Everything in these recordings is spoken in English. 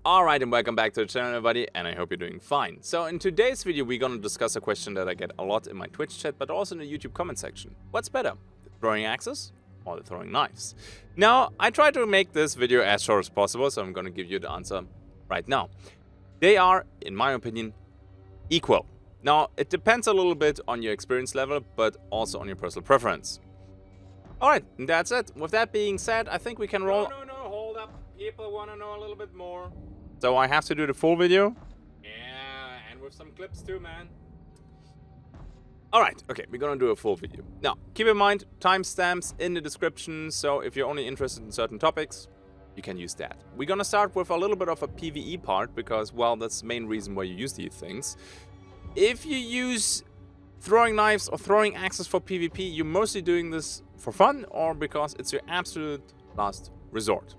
Alright, and welcome back to the channel, everybody, and I hope you're doing fine. So in today's video we're gonna discuss a question that I get a lot in my Twitch chat, but also in the YouTube comment section. What's better, the throwing axes or the throwing knives? Now, I try to make this video as short as possible, so I'm gonna give you the answer right now. They are, in my opinion, equal. Now, it depends a little bit on your experience level, but also on your personal preference. Alright, that's it. With that being said, I think we can roll... No, hold up. People want to know a little bit more. So I have to do the full video? Yeah, and with some clips too, man. Alright, okay, we're gonna do a full video. Now, keep in mind, timestamps in the description, so if you're only interested in certain topics, you can use that. We're gonna start with a little bit of a PvE part, because, well, that's the main reason why you use these things. If you use throwing knives or throwing axes for PvP, you're mostly doing this for fun or because it's your absolute last resort.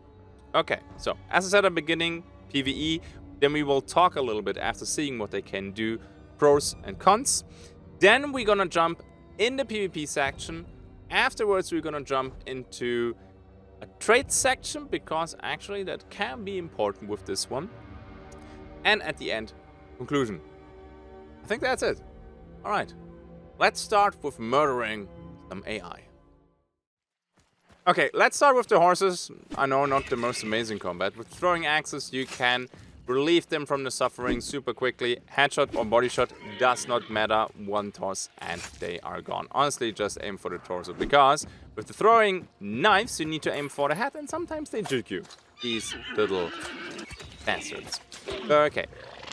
Okay, so as I said at the beginning, PvE, then we will talk a little bit after seeing what they can do, pros and cons. Then we're gonna jump in the PvP section. Afterwards, we're gonna jump into a trade section, because actually that can be important with this one. And at the end, conclusion. I think that's it. Alright, let's start with murdering some AI. Okay, let's start with the horses. I know, not the most amazing combat. With throwing axes, you can relieve them from the suffering super quickly. Headshot or body shot does not matter. One toss and they are gone. Honestly, just aim for the torso, because with the throwing knives, you need to aim for the head, and sometimes they juke you. These little bastards. Okay,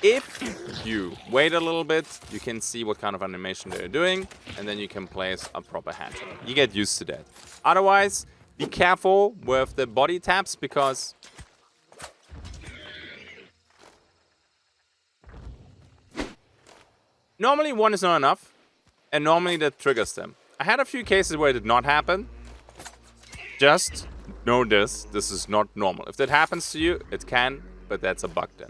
if you wait a little bit, you can see what kind of animation they're doing, and then you can place a proper headshot. You get used to that. Otherwise, be careful with the body taps, because normally one is not enough, and normally that triggers them. I had a few cases where it did not happen. Just know this is not normal. If that happens to you, it can, but that's a bug then.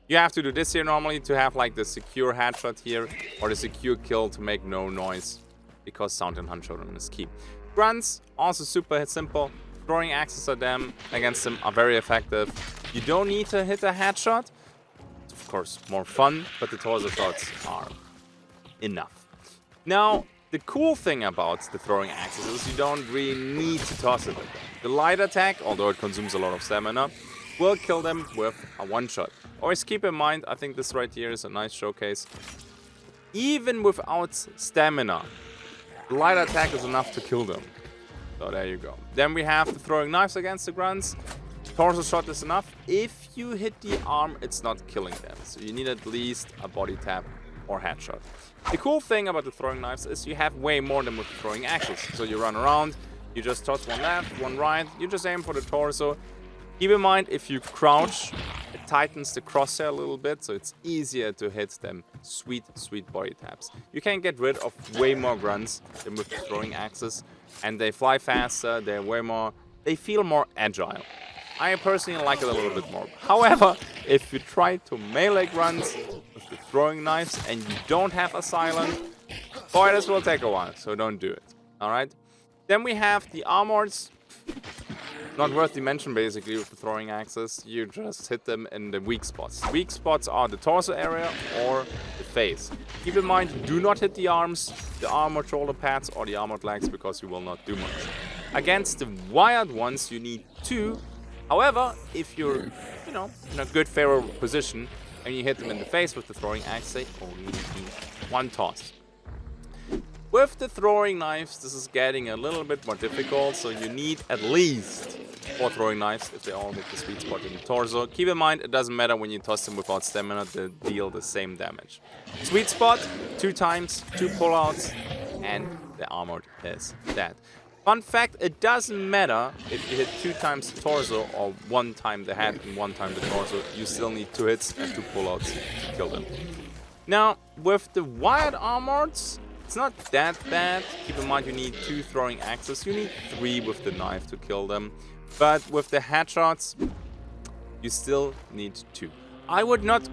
You have to do this here normally to have like the secure headshot here, or the secure kill to make no noise, because sound in Showdown is key. Grunts, also super simple. Throwing axes against them are very effective. You don't need to hit a headshot. It's of course more fun, but the torso shots are enough. Now, the cool thing about the throwing axes is you don't really need to toss it. The light attack, although it consumes a lot of stamina, will kill them with a one-shot. Always keep in mind, I think this right here is a nice showcase. Even without stamina, the light attack is enough to kill them. So there you go. Then we have the throwing knives against the grunts. Torso shot is enough. If you hit the arm, it's not killing them. So you need at least a body tap or headshot. The cool thing about the throwing knives is you have way more than with the throwing axes. So you run around, you just toss one left, one right, you just aim for the torso. Keep in mind, if you crouch, it tightens the crosshair a little bit, so it's easier to hit them sweet, sweet body taps. You can get rid of way more grunts than with the throwing axes, and they fly faster, they feel more agile. I personally like it a little bit more. However, if you try to melee grunts with the throwing knives and you don't have a silent, boy, this will take a while, so don't do it. Alright? Then we have the armors. Not worth the mention, basically, with the throwing axes. You just hit them in the weak spots. Weak spots are the torso area or the face. Keep in mind, do not hit the arms, the armored shoulder pads, or the armored legs, because you will not do much. Against the wired ones, you need two. However, if you're, in a good favorable position, and you hit them in the face with the throwing axe, they only need one toss. With the throwing knives, this is getting a little bit more difficult, so you need at least 4 throwing knives if they all hit the sweet spot in the torso. Keep in mind, it doesn't matter when you toss them without stamina, they deal the same damage. Sweet spot, 2 times, 2 pullouts, and the armored is dead. Fun fact, it doesn't matter if you hit 2 times the torso or 1 time the head and 1 time the torso, you still need 2 hits and 2 pullouts to kill them. Now, with the wired armors, it's not that bad. Keep in mind, you need 2 throwing axes. You need 3 with the knife to kill them. But with the headshots, you still need 2. I would not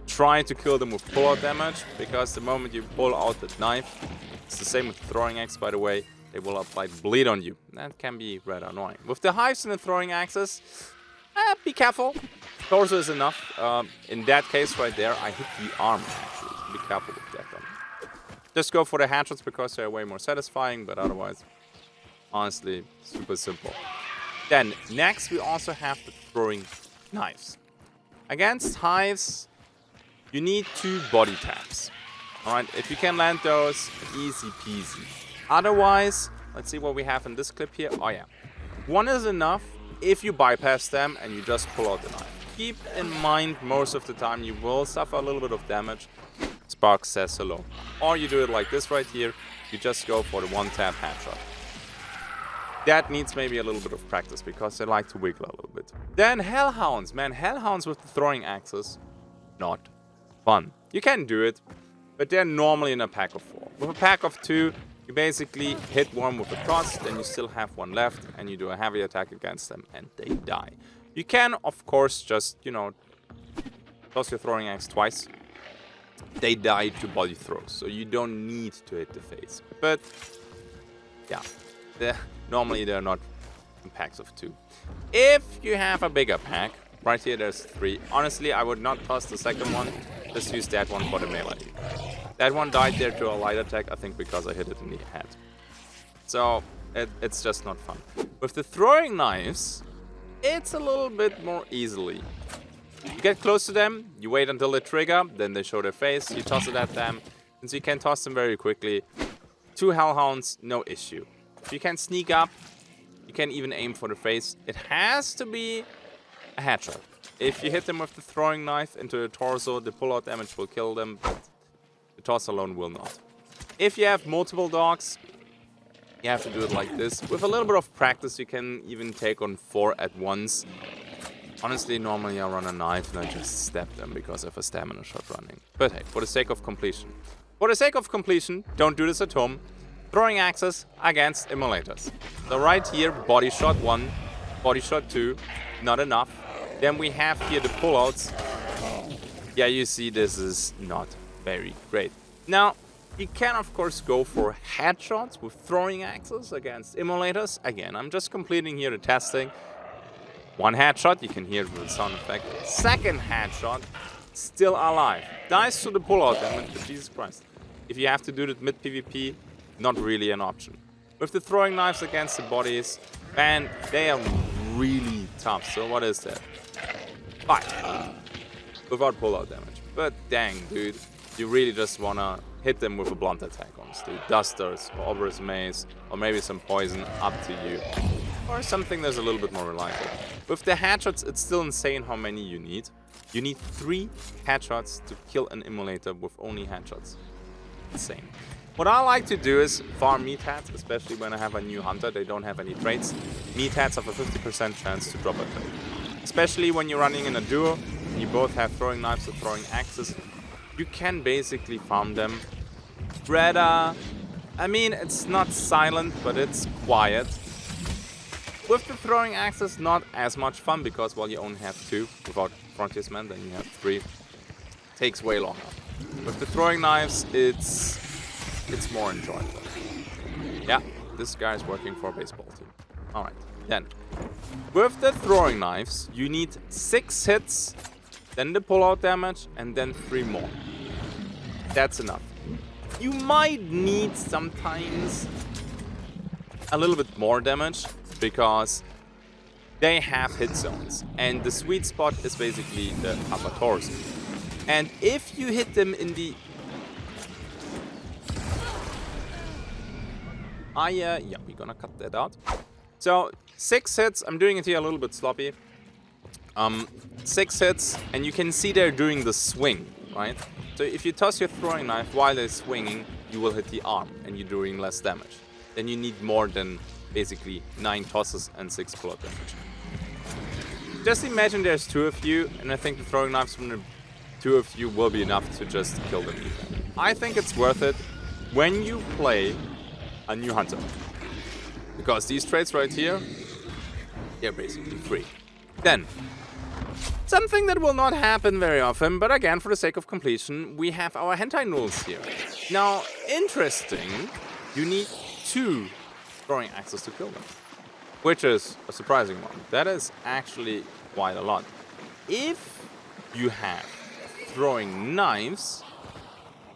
try to kill them with pull-out damage, because the moment you pull out the knife, it's the same with the throwing axe, by the way, they will apply bleed on you. That can be rather annoying. With the hives and the throwing axes, be careful. Torso is enough. In that case right there, I hit the arm, actually. So be careful with that one. Just go for the headshots because they're way more satisfying, but otherwise, honestly, super simple. Then, next we also have the throwing knives. Against hives, you need 2 body taps. Alright, if you can land those, easy peasy. Otherwise, let's see what we have in this clip here. Oh yeah. 1 is enough if you bypass them and you just pull out the knife. Keep in mind, most of the time you will suffer a little bit of damage. Spark says hello. Or you do it like this right here. You just go for the 1-tap headshot. That needs maybe a little bit of practice because they like to wiggle a little bit. Then Hellhounds. Man, Hellhounds with the throwing axes, not fun. You can do it, but they're normally in a pack of 4. With a pack of 2, you basically hit one with a toss, then you still have 1 left, and you do a heavy attack against them, and they die. You can, of course, just, toss your throwing axe twice. They die to body throws, so you don't need to hit the face. But, yeah, normally they're not in packs of 2. If you have a bigger pack, right here there's 3. Honestly, I would not toss the second one. Just use that one for the melee. That one died there to a light attack, I think because I hit it in the head. So, it's just not fun. With the throwing knives, it's a little bit more easily. You get close to them, you wait until they trigger, then they show their face, you toss it at them. Since you can toss them very quickly, 2 Hellhounds, no issue. If you can sneak up, you can even aim for the face. It has to be a headshot. If you hit them with the throwing knife into the torso, the pull-out damage will kill them, but the toss alone will not. If you have multiple dogs, you have to do it like this. With a little bit of practice, you can even take on 4 at once. Honestly, normally I run a knife and I just stab them because I have a stamina shot running. But hey, for the sake of completion. For the sake of completion, don't do this at home. Throwing axes against immolators. So right here, body shot 1, body shot 2, not enough. Then we have here the pullouts. Yeah, you see this is not very great. Now, you can of course go for headshots with throwing axes against immolators. Again, I'm just completing here the testing. 1 headshot, you can hear it with the sound effect. Second headshot, still alive. Dies to the pullout damage, but Jesus Christ. If you have to do it mid PvP, not really an option. With the throwing knives against the bodies, and they are really tough. So what is that? 5. Without pullout damage. But dang, dude, you really just wanna hit them with a blunt attack, honestly. Dusters, or Obver's Mace, or maybe some poison, up to you. Or something that's a little bit more reliable. With the headshots, it's still insane how many you need. You need 3 headshots to kill an immolator with only headshots. Insane. What I like to do is farm meatheads, especially when I have a new hunter, they don't have any traits. Meatheads have a 50% chance to drop a trait. Especially when you're running in a duo, and you both have throwing knives or throwing axes, you can basically farm them. Greta, I mean, it's not silent, but it's quiet. With the throwing axes, not as much fun, because, well, you only have 2. Without Frontiersman, then you have 3. Takes way longer. With the throwing knives, it's more enjoyable. Yeah, this guy's working for a baseball team. Alright, then. With the throwing knives, you need 6 hits, then the pullout damage, and then 3 more. That's enough. You might need sometimes a little bit more damage, because they have hit zones. And the sweet spot is basically the upper torso. And if you hit them in the... yeah, we're gonna cut that out. So, 6 hits, I'm doing it here a little bit sloppy. 6 hits, and you can see they're doing the swing, right? So if you toss your throwing knife while they're swinging, you will hit the arm, and you're doing less damage. Then you need more than basically 9 tosses and 6 pull-up damage. Just imagine there's 2 of you, and I think the throwing knives from the 2 of you will be enough to just kill them. I think it's worth it when you play a new hunter. Because these traits right here, they're basically free. Then, something that will not happen very often, but again, for the sake of completion, we have our hentai nulls here. Now, interesting, you need 2 throwing axes to kill them, which is a surprising one. That is actually quite a lot. if you have throwing knives,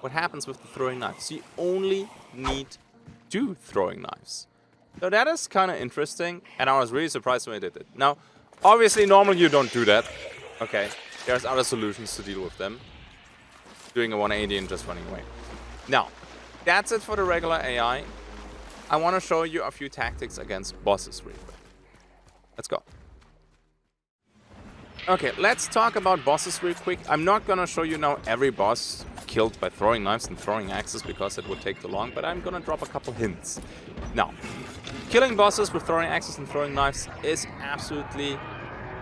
what happens with the throwing knives? You only need 2 throwing knives. So that is kind of interesting, and I was really surprised when I did it. Now, obviously, normally you don't do that. Okay, there's other solutions to deal with them. Doing a 180 and just running away. Now, that's it for the regular AI. I want to show you a few tactics against bosses real quick. Let's go. Okay, let's talk about bosses real quick. I'm not gonna show you now every boss killed by throwing knives and throwing axes because it would take too long, but I'm gonna drop a couple hints. Now, killing bosses with throwing axes and throwing knives is absolutely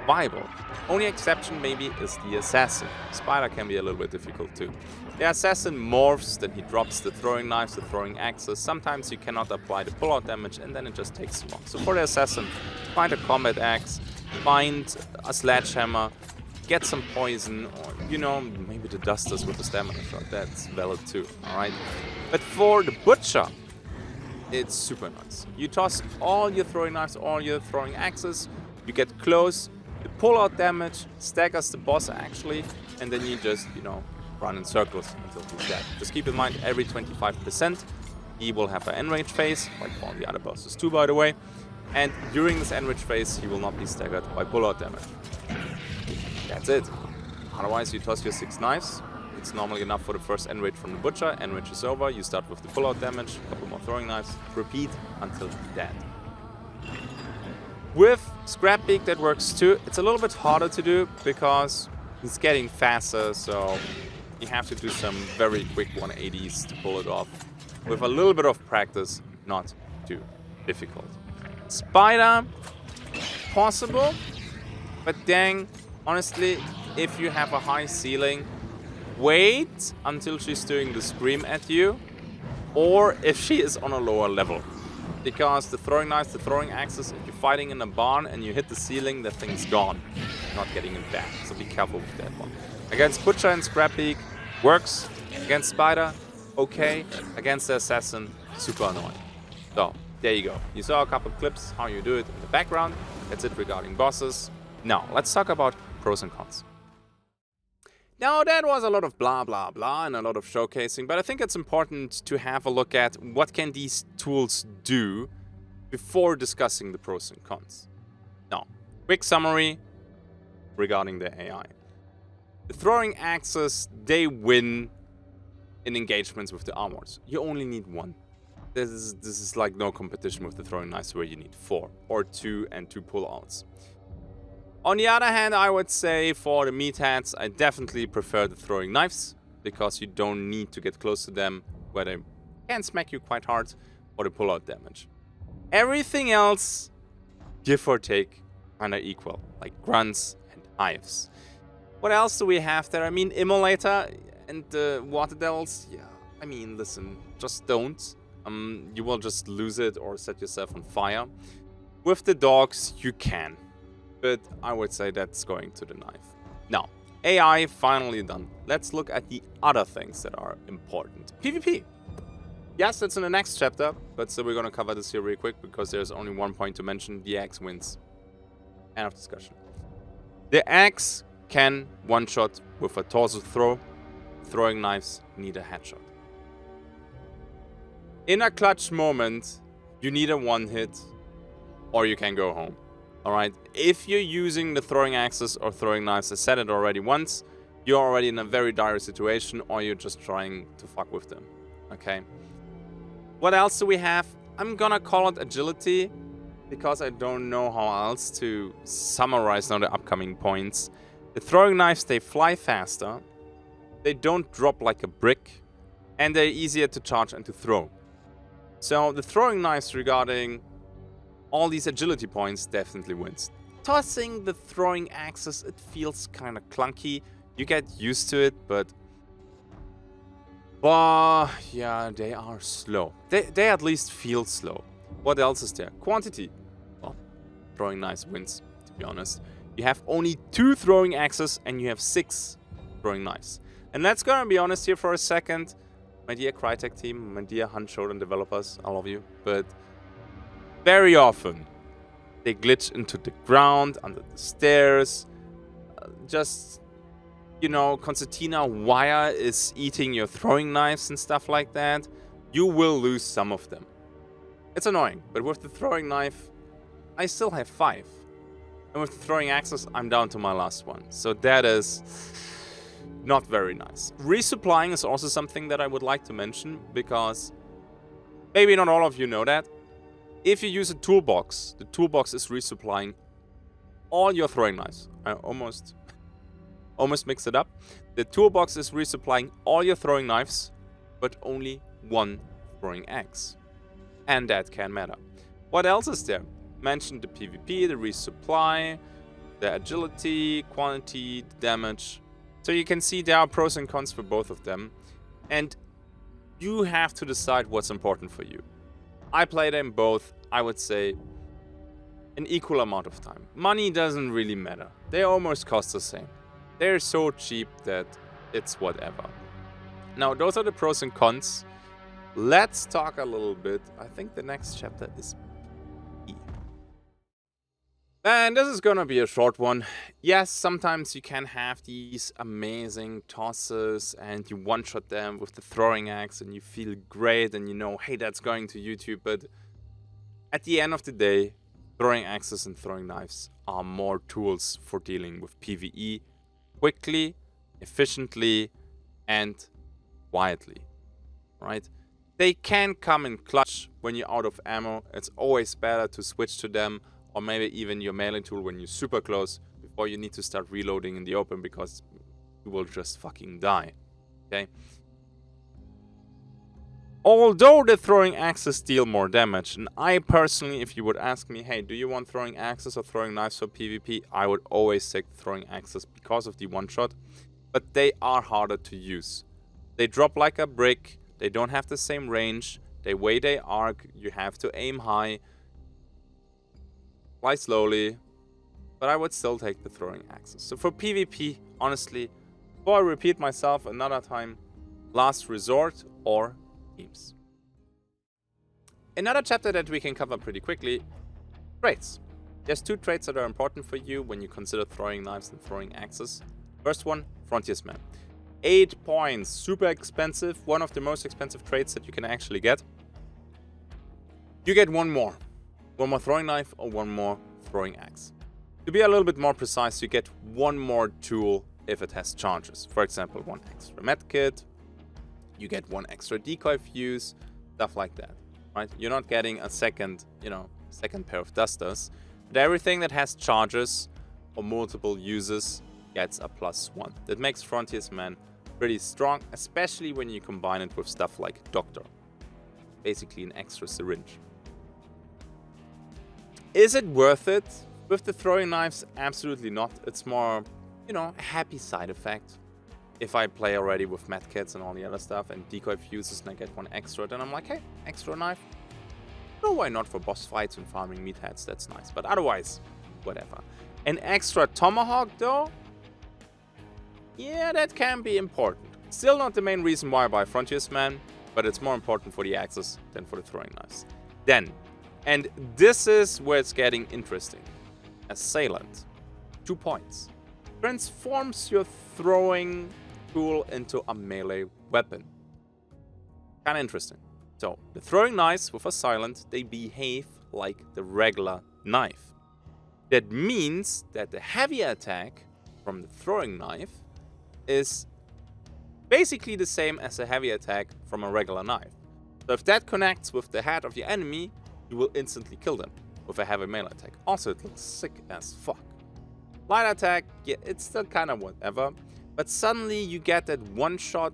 viable. Only exception maybe is the assassin. Spider can be a little bit difficult too. The assassin morphs, then he drops the throwing knives, the throwing axes. Sometimes you cannot apply the pullout damage and then it just takes too long. So for the assassin, find a combat axe, find a sledgehammer, get some poison, or, you know, maybe the dusters with the stamina shot. That's valid too, alright? But for the butcher, it's super nice. You toss all your throwing knives, all your throwing axes, you get close, you pull out damage, staggers the boss actually, and then you just, you know, run in circles until he's dead. Just keep in mind, every 25%, he will have an enrage phase, like all the other bosses too, by the way. And during this enrage phase, he will not be staggered by pullout damage. That's it. Otherwise, you toss your 6 knives. It's normally enough for the first enrage from the butcher. Enrage is over. You start with the pullout damage, a couple more throwing knives. Repeat until dead. With Scrapbeak, that works too. It's a little bit harder to do because he's getting faster, so you have to do some very quick 180s to pull it off. With a little bit of practice, not too difficult. Spider, possible, but dang, honestly, if you have a high ceiling, wait until she's doing the scream at you, or if she is on a lower level. Because the throwing knives, the throwing axes, if you're fighting in a barn and you hit the ceiling, that thing's gone. You're not getting it back, so be careful with that one. Against Butcher and Scrapbeak, works. Against Spider, okay. Against the Assassin, super annoying. So, there you go. You saw a couple of clips, how you do it in the background. That's it regarding bosses. Now, let's talk about pros and cons. Now, that was a lot of blah, blah, blah and a lot of showcasing, but I think it's important to have a look at what can these tools do before discussing the pros and cons. Now, quick summary regarding the AI. The throwing axes, they win in engagements with the armors. You only need 1. This is like no competition with the throwing knives where you need 4 or 2 and 2 pullouts. On the other hand, I would say for the meatheads, I definitely prefer the throwing knives because you don't need to get close to them where they can smack you quite hard for the pullout damage. Everything else, give or take, kinda equal, like grunts and hives. What else do we have there? I mean, Immolator and the Water Devils, yeah, I mean, listen, just don't. You will just lose it or set yourself on fire. With the dogs, you can. But I would say that's going to the knife. Now, AI finally done. Let's look at the other things that are important. PvP. Yes, that's in the next chapter, but still we're going to cover this here real quick because there's only one point to mention. The axe wins. End of discussion. The axe can one-shot with a torso throw. Throwing knives need a headshot. In a clutch moment, you need a one-hit or you can go home. Alright, if you're using the throwing axes or throwing knives, I said it already once, you're already in a very dire situation or you're just trying to fuck with them. Okay. What else do we have? I'm gonna call it agility because I don't know how else to summarize now the upcoming points. The throwing knives, they fly faster, they don't drop like a brick, and they're easier to charge and to throw. So the throwing knives regarding all these agility points definitely wins. Tossing the throwing axes, it feels kind of clunky. You get used to it, but yeah, they are slow. They at least feel slow. What else is there? Quantity. Well, throwing knives wins, to be honest. You have only 2 throwing axes and you have 6 throwing knives. And let's go and be honest here for a second. My dear Crytek team, my dear Hunt Showdown developers, I love you, but very often they glitch into the ground, under the stairs. just, you know, concertina wire is eating your throwing knives and stuff like that, you will lose some of them. It's annoying, but with the throwing knife, I still have 5. And with the throwing axes, I'm down to my last one. So that is not very nice. Resupplying is also something that I would like to mention, because maybe not all of you know that. If you use a toolbox, the toolbox is resupplying all your throwing knives. I almost mixed it up. The toolbox is resupplying all your throwing knives, but only one throwing axe. And that can matter. What else is there? Mentioned the PvP, the resupply, the agility, quantity, the damage. So you can see there are pros and cons for both of them. And you have to decide what's important for you. I play them both, I would say, an equal amount of time. Money doesn't really matter. They almost cost the same. They're so cheap that it's whatever. Now, those are the pros and cons. Let's talk a little bit. I think the next chapter is PvE. And this is gonna be a short one. Yes, sometimes you can have these amazing tosses and you one-shot them with the throwing axe and you feel great and you know, hey, that's going to YouTube. But at the end of the day, throwing axes and throwing knives are more tools for dealing with PvE quickly, efficiently, and quietly, right? They can come in clutch when you're out of ammo. It's always better to switch to them, or maybe even your melee tool when you're super close before you need to start reloading in the open, because you will just fucking die, okay? Although the throwing axes deal more damage, and I personally, if you would ask me, hey, do you want throwing axes or throwing knives for PvP? I would always take throwing axes because of the one-shot, but they are harder to use. They drop like a brick, they don't have the same range, they weigh their arc, you have to aim high, fly slowly, but I would still take the throwing axes. So for PvP, honestly, before I repeat myself another time, last resort or teams. Another chapter that we can cover pretty quickly, traits. There's 2 traits that are important for you when you consider throwing knives and throwing axes. First one, Frontiersman. 8 points, super expensive, one of the most expensive traits that you can actually get. You get one more throwing knife or one more throwing axe. To be a little bit more precise, you get one more tool if it has charges. For example, 1 extra medkit, you get 1 extra decoy fuse, stuff like that, right? You're not getting a second, second pair of dusters. But everything that has charges or multiple uses gets a +1. That makes Frontiersman pretty strong, especially when you combine it with stuff like Doctor. Basically an extra syringe. Is it worth it? With the throwing knives, absolutely not. It's more, a happy side effect. If I play already with medkits and all the other stuff and decoy fuses and I get 1 extra, then I'm like, hey, extra knife? No, why not for boss fights and farming meatheads? That's nice. But otherwise, whatever. An extra tomahawk though? Yeah, that can be important. Still not the main reason why I buy Frontiersman, but it's more important for the axes than for the throwing knives. Then, and this is where it's getting interesting. Assailant. 2 points. Transforms your throwing tool into a melee weapon. Kinda interesting. So, the throwing knives with Assailant, they behave like the regular knife. That means that the heavy attack from the throwing knife is basically the same as a heavy attack from a regular knife. So if that connects with the head of your enemy, you will instantly kill them with a heavy melee attack. Also, it looks sick as fuck. Light attack, yeah, it's still kind of whatever, but suddenly you get that one-shot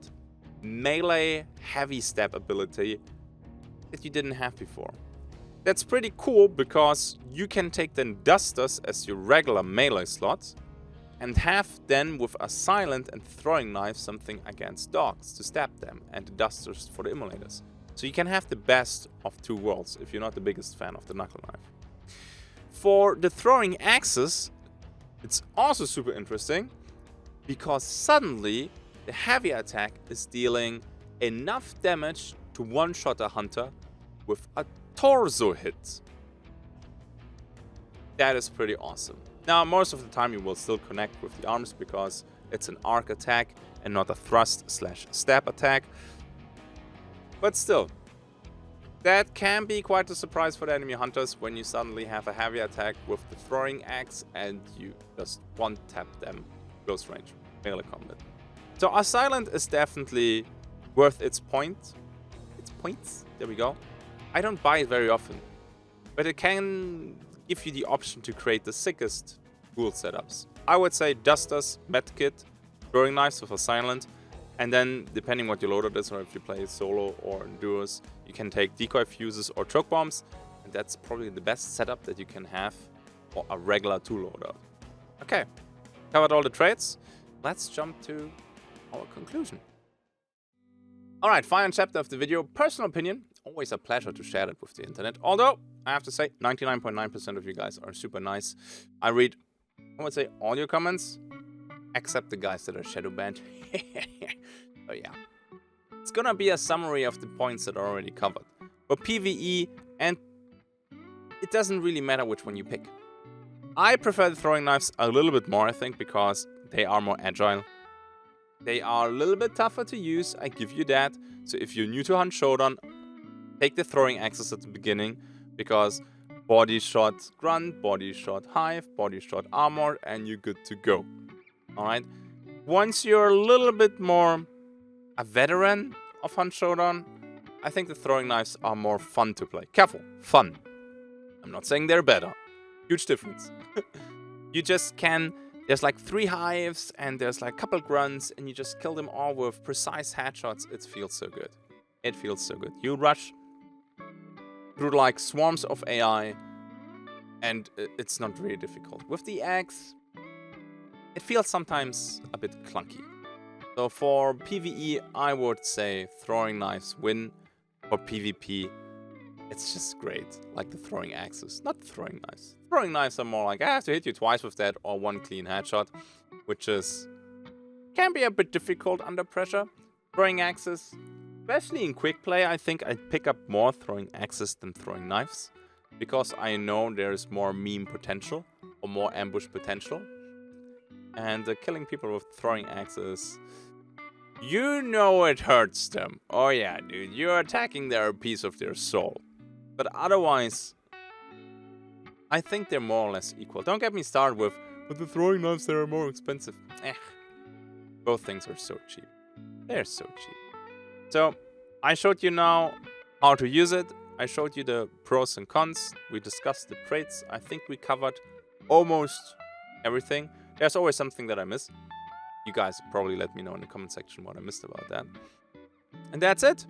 melee heavy step ability that you didn't have before. That's pretty cool because you can take then dusters as your regular melee slots and have then with Assailant and throwing knives something against dogs to stab them and the dusters for the immolators. So you can have the best of 2 worlds if you're not the biggest fan of the knuckle knife. For the throwing axes, it's also super interesting because suddenly the heavy attack is dealing enough damage to one-shot a hunter with a torso hit. That is pretty awesome. Now, most of the time you will still connect with the arms because it's an arc attack and not a thrust/stab attack. But still, that can be quite a surprise for the enemy hunters when you suddenly have a heavy attack with the throwing axe and you just one-tap them close range, melee combat. So Assailant is definitely worth its points. There we go. I don't buy it very often, but it can give you the option to create the sickest tool setups. I would say Dusters, Medkit, throwing knives with Assailant, and then depending what your loadout is, or if you play solo or in duos, you can take decoy fuses or choke bombs, and that's probably the best setup that you can have for a regular tool loadout. Okay, covered all the traits. Let's jump to our conclusion. Alright, final chapter of the video. Personal opinion, always a pleasure to share it with the internet. Although, I have to say, 99.9% of you guys are super nice. I read, I would say, all your comments, except the guys that are shadow banned. Oh yeah. It's gonna be a summary of the points that are already covered. For PvE, and it doesn't really matter which one you pick. I prefer the throwing knives a little bit more, I think, because they are more agile. They are a little bit tougher to use, I give you that. So if you're new to Hunt Showdown, take the throwing axes at the beginning, because body shot grunt, body shot hive, body shot armor, and you're good to go. Alright? Once you're a little bit more a veteran of Hunt Showdown, I think the throwing knives are more fun to play. Careful, fun. I'm not saying they're better. Huge difference. You just can... There's like 3 hives and there's like a couple grunts and you just kill them all with precise headshots. It feels so good. It feels so good. You rush through like swarms of AI and it's not really difficult. With the axe, it feels sometimes a bit clunky. So for PvE, I would say throwing knives win. For PvP, it's just great. Like the throwing axes, not the throwing knives. Throwing knives are more like, I have to hit you twice with that or one clean headshot, which can be a bit difficult under pressure. Throwing axes, especially in quick play, I think I'd pick up more throwing axes than throwing knives, because I know there's more meme potential or more ambush potential. And killing people with throwing axes, you know it hurts them. Oh yeah, dude, you're attacking their piece of their soul. But otherwise, I think they're more or less equal. Don't get me started with, but the throwing knives, they are more expensive. Both things are so cheap. They're so cheap. So, I showed you now how to use it. I showed you the pros and cons. We discussed the traits. I think we covered almost everything. There's always something that I miss. You guys probably let me know in the comment section what I missed about that. And that's it.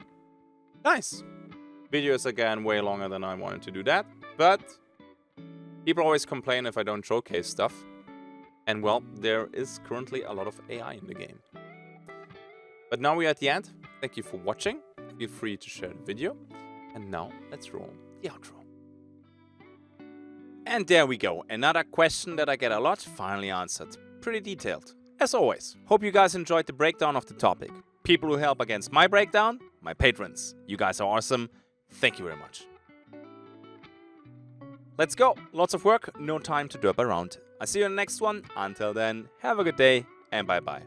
Nice. Video is again way longer than I wanted to do that. But people always complain if I don't showcase stuff. And well, there is currently a lot of AI in the game. But now we're at the end. Thank you for watching. Feel free to share the video. And now let's roll the outro. And there we go. Another question that I get a lot finally answered. Pretty detailed. As always, hope you guys enjoyed the breakdown of the topic. People who help against my breakdown, my patrons. You guys are awesome. Thank you very much. Let's go. Lots of work, no time to derp around. I'll see you in the next one. Until then, have a good day and bye-bye.